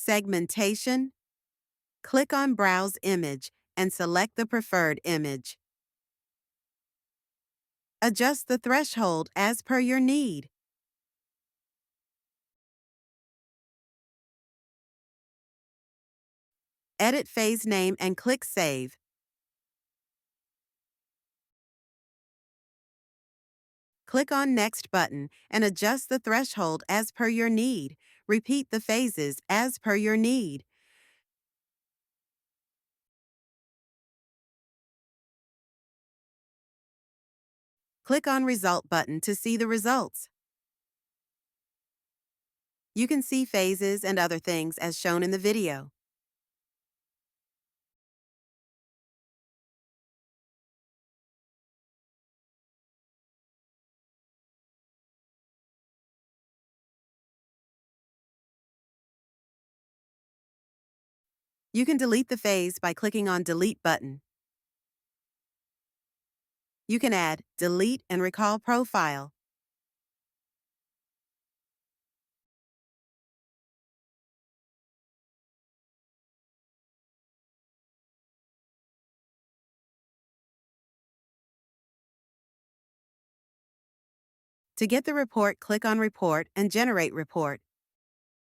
Segmentation. Click on Browse Image and select the preferred image. Adjust the threshold as per your need. Edit phase name and click Save. Click on Next button and adjust the threshold as per your need. Repeat the phases as per your need. Click on Result button to see the results. You can see phases and other things as shown in the video. You can delete the phase by clicking on Delete button. You can add Delete and Recall Profile. To get the report, click on Report and Generate Report.